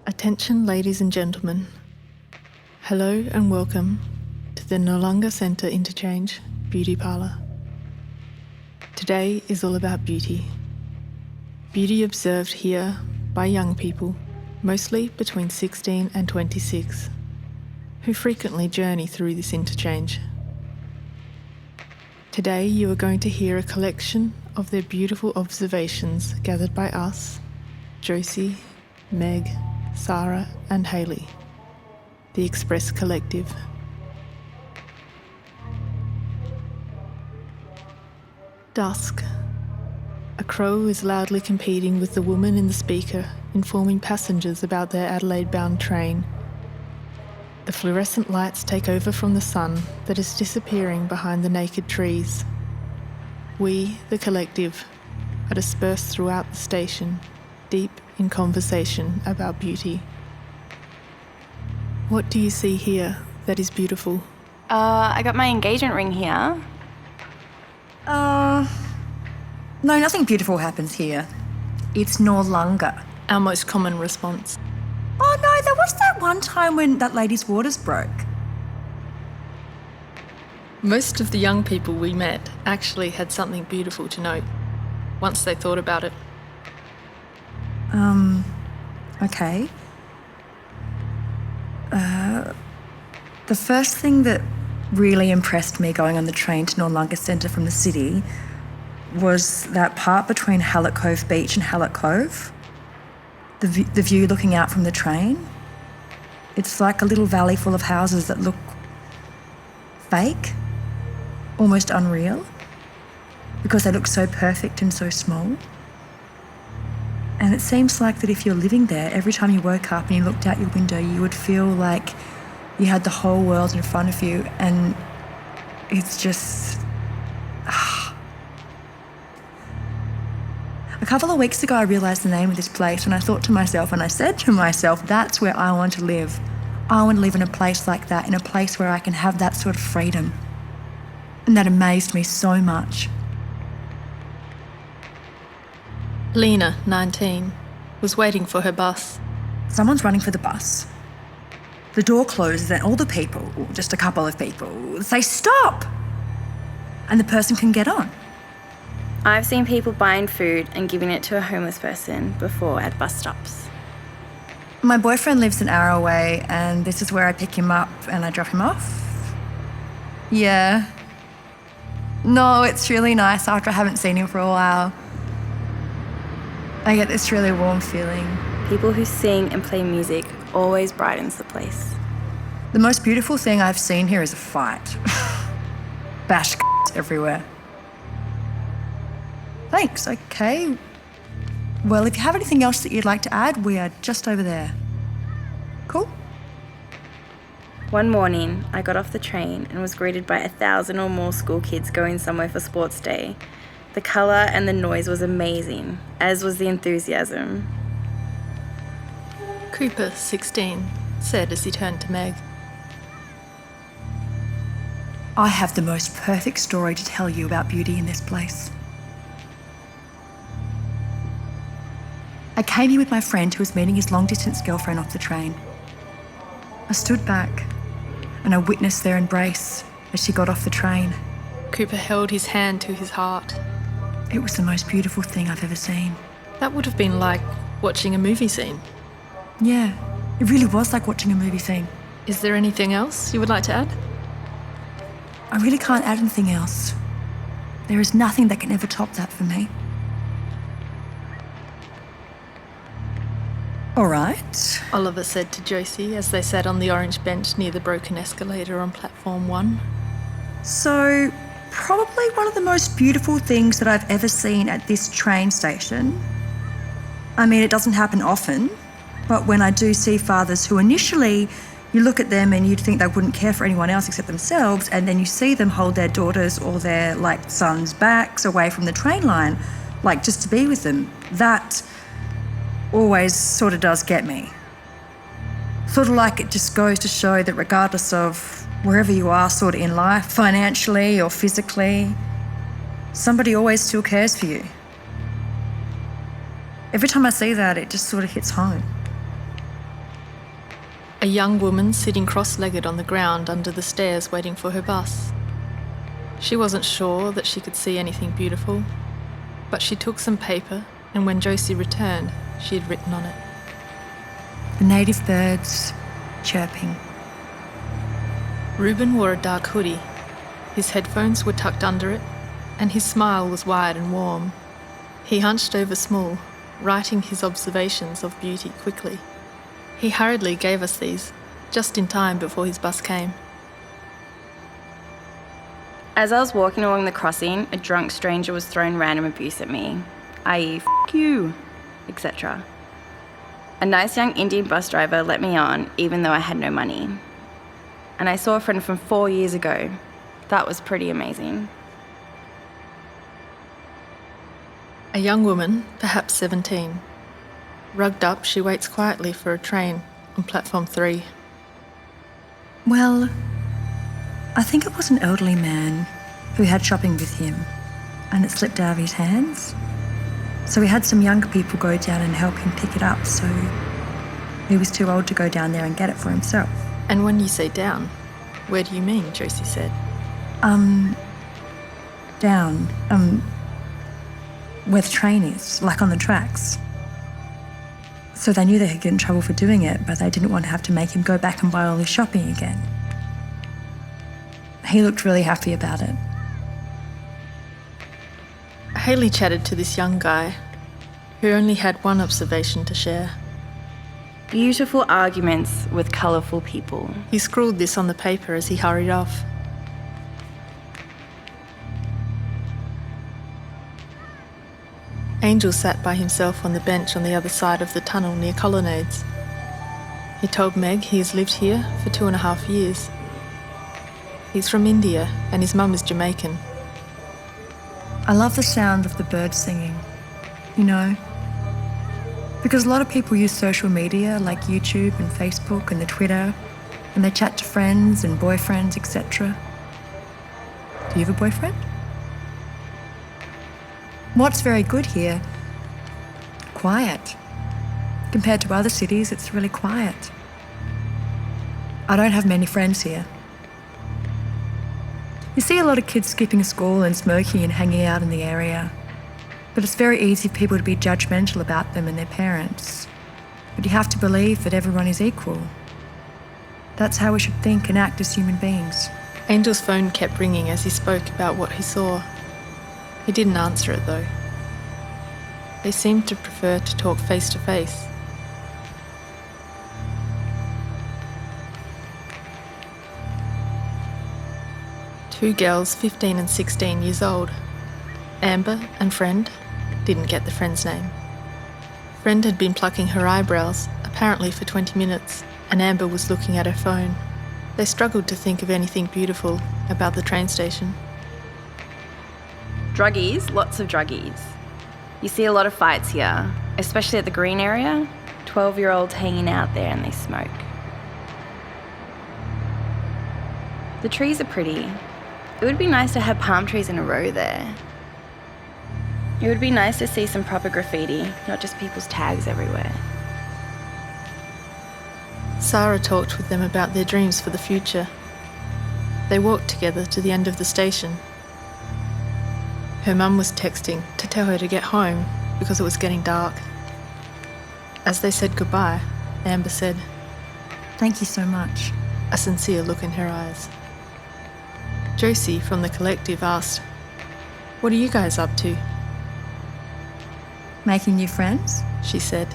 Attention ladies and gentlemen. Hello and welcome to the Noarlunga Interchange Beauty Parlour. Today is all about beauty. Beauty observed here by young people, mostly between 16 and 26, who frequently journey through this interchange. Today you are going to hear a collection of their beautiful observations gathered by us, Josie, Meg, Sarah and Hayley, the Express Collective. Dusk. A crow is loudly competing with the woman in the speaker, informing passengers about their Adelaide-bound train. The fluorescent lights take over from the sun that is disappearing behind the naked trees. We, the collective, are dispersed throughout the station, deep in conversation about beauty. What do you see here that is beautiful? I got my engagement ring here. No, nothing beautiful happens here. It's Noarlunga. Our most common response. Oh no, there was that one time when that lady's waters broke. Most of the young people we met actually had something beautiful to note, once they thought about it. Okay. The first thing that really impressed me going on the train to Noarlunga Centre from the city was that part between Hallett Cove Beach and Hallett Cove. The view looking out from the train. It's like a little valley full of houses that look fake, almost unreal, because they look so perfect and so small. And it seems like that if you're living there, every time you woke up and you looked out your window, you would feel like you had the whole world in front of you, and it's just... A couple of weeks ago, I realised the name of this place, and I thought to myself, and I said to myself, that's where I want to live. I want to live in a place like that, in a place where I can have that sort of freedom. And that amazed me so much. Lena, 19, was waiting for her bus. Someone's running for the bus. The door closes and all the people, or just a couple of people, say stop! And the person can get on. I've seen people buying food and giving it to a homeless person before at bus stops. My boyfriend lives an hour away, and this is where I pick him up and I drop him off. Yeah. No, it's really nice after I haven't seen him for a while. I get this really warm feeling. People who sing and play music always brightens the place. The most beautiful thing I've seen here is a fight. Bash everywhere. Thanks, okay. Well, if you have anything else that you'd like to add, we are just over there. Cool? One morning, I got off the train and was greeted by 1,000 or more school kids going somewhere for sports day. The colour and the noise was amazing, as was the enthusiasm. Cooper, 16, said as he turned to Meg. I have the most perfect story to tell you about beauty in this place. I came here with my friend who was meeting his long-distance girlfriend off the train. I stood back and I witnessed their embrace as she got off the train. Cooper held his hand to his heart. It was the most beautiful thing I've ever seen. That would have been like watching a movie scene. Yeah, it really was like watching a movie scene. Is there anything else you would like to add? I really can't add anything else. There is nothing that can ever top that for me. All right. Oliver said to Josie as they sat on the orange bench near the broken escalator on platform 1. So, probably one of the most beautiful things that I've ever seen at this train station. I mean, it doesn't happen often, but when I do see fathers who initially, you look at them and you'd think they wouldn't care for anyone else except themselves, and then you see them hold their daughters or their, sons' backs away from the train line, just to be with them, that always sort of does get me. Sort of like it just goes to show that regardless of wherever you are sort of in life, financially or physically, somebody always still cares for you. Every time I see that, it just sort of hits home. A young woman sitting cross-legged on the ground under the stairs waiting for her bus. She wasn't sure that she could see anything beautiful, but she took some paper, and when Josie returned, she had written on it. The native birds chirping. Reuben wore a dark hoodie. His headphones were tucked under it, and his smile was wide and warm. He hunched over Small, writing his observations of beauty quickly. He hurriedly gave us these, just in time before his bus came. As I was walking along the crossing, a drunk stranger was throwing random abuse at me, i.e. "F you," etc. A nice young Indian bus driver let me on, even though I had no money. And I saw a friend from 4 years ago. That was pretty amazing. A young woman, perhaps 17. Rugged up, she waits quietly for a train on platform 3. Well, I think it was an elderly man who had shopping with him, and it slipped out of his hands. So we had some younger people go down and help him pick it up, so he was too old to go down there and get it for himself. And when you say down, where do you mean? Josie said. Down, where the train is, like on the tracks. So they knew they could get in trouble for doing it, but they didn't want to have to make him go back and buy all his shopping again. He looked really happy about it. Hayley chatted to this young guy who only had one observation to share. Beautiful arguments with colourful people. He scrawled this on the paper as he hurried off. Angel sat by himself on the bench on the other side of the tunnel near Colonnades. He told Meg he has lived here for 2.5 years. He's from India and his mum is Jamaican. I love the sound of the birds singing, you know, because a lot of people use social media like YouTube and Facebook and the Twitter, and they chat to friends and boyfriends, etc. Do you have a boyfriend? What's very good here? Quiet. Compared to other cities, it's really quiet. I don't have many friends here. You see a lot of kids skipping school and smoking and hanging out in the area. But it's very easy for people to be judgmental about them and their parents. But you have to believe that everyone is equal. That's how we should think and act as human beings. Angel's phone kept ringing as he spoke about what he saw. He didn't answer it though. They seemed to prefer to talk face to face. Two girls, 15 and 16 years old. Amber and Friend. Didn't get the friend's name. Friend had been plucking her eyebrows, apparently for 20 minutes, and Amber was looking at her phone. They struggled to think of anything beautiful about the train station. Druggies, lots of druggies. You see a lot of fights here, especially at the green area. 12-year-olds hanging out there and they smoke. The trees are pretty. It would be nice to have palm trees in a row there. It would be nice to see some proper graffiti, not just people's tags everywhere. Sarah talked with them about their dreams for the future. They walked together to the end of the station. Her mum was texting to tell her to get home because it was getting dark. As they said goodbye, Amber said, Thank you so much. a sincere look in her eyes. Josie from the collective asked, "What are you guys up to?" Making new friends? She said.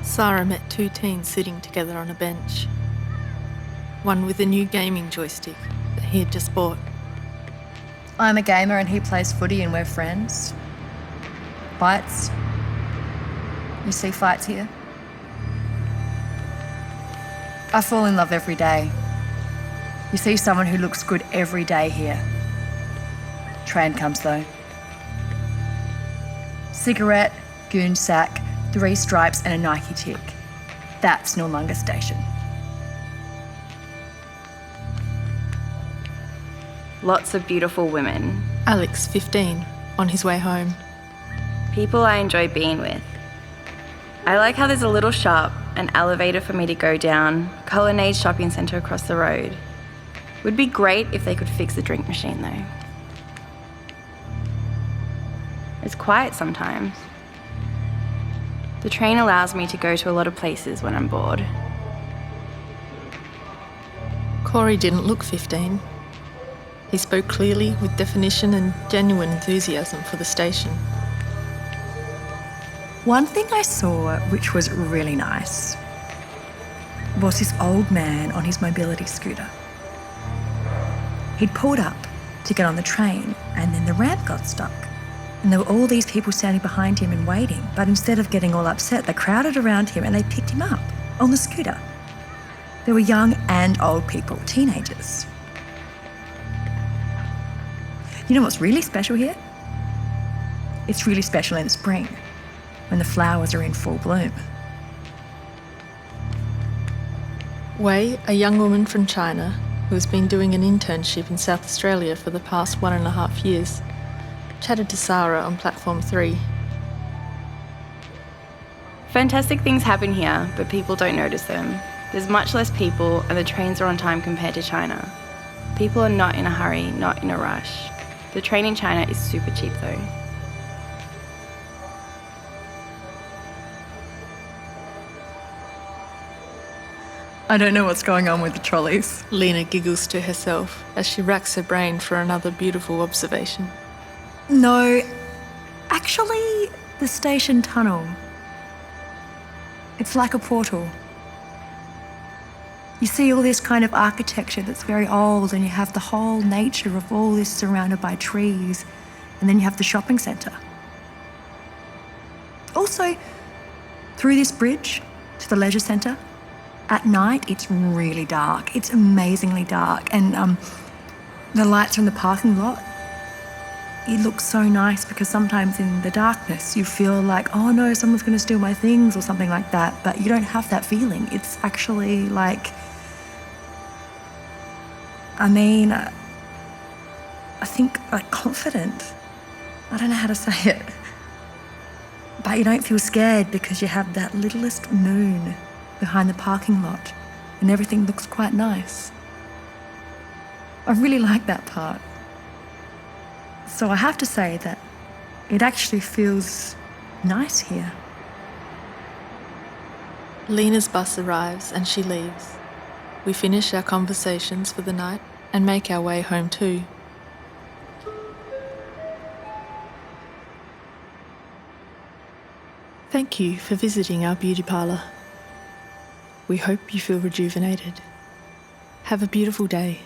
Sarah met two teens sitting together on a bench. One with a new gaming joystick that he had just bought. I'm a gamer and he plays footy and we're friends. Fights? You see fights here? I fall in love every day. You see someone who looks good every day here. Train comes though. Cigarette, goon sack, 3 stripes and a Nike tick. That's Noarlunga Station. Lots of beautiful women. Alex, 15, on his way home. People I enjoy being with. I like how there's a little shop an elevator for me to go down, Colonnade shopping centre across the road. Would be great if they could fix the drink machine though. It's quiet sometimes. The train allows me to go to a lot of places when I'm bored. Corey didn't look 15. He spoke clearly with definition and genuine enthusiasm for the station. One thing I saw, which was really nice, was this old man on his mobility scooter. He'd pulled up to get on the train, and then the ramp got stuck. And there were all these people standing behind him and waiting, but instead of getting all upset, they crowded around him and they picked him up on the scooter. There were young and old people, teenagers. You know what's really special here? It's really special in spring, when the flowers are in full bloom. Wei, a young woman from China who has been doing an internship in South Australia for the past 1.5 years, chatted to Sarah on platform 3. Fantastic things happen here, but people don't notice them. There's much less people and the trains are on time compared to China. People are not in a hurry, not in a rush. The train in China is super cheap though. I don't know what's going on with the trolleys. Lena giggles to herself as she racks her brain for another beautiful observation. No, actually, the station tunnel. It's like a portal. You see all this kind of architecture that's very old, and you have the whole nature of all this surrounded by trees, and then you have the shopping centre. Also, through this bridge to the leisure centre, at night it's really dark. It's amazingly dark, and the lights are in the parking lot. It looks so nice because sometimes in the darkness you feel like, oh no, someone's going to steal my things or something like that, but you don't have that feeling. It's actually like, I think like confident. I don't know how to say it. But you don't feel scared because you have that littlest moon behind the parking lot and everything looks quite nice. I really like that part. So I have to say that it actually feels nice here. Lena's bus arrives and she leaves. We finish our conversations for the night and make our way home too. Thank you for visiting our beauty parlour. We hope you feel rejuvenated. Have a beautiful day.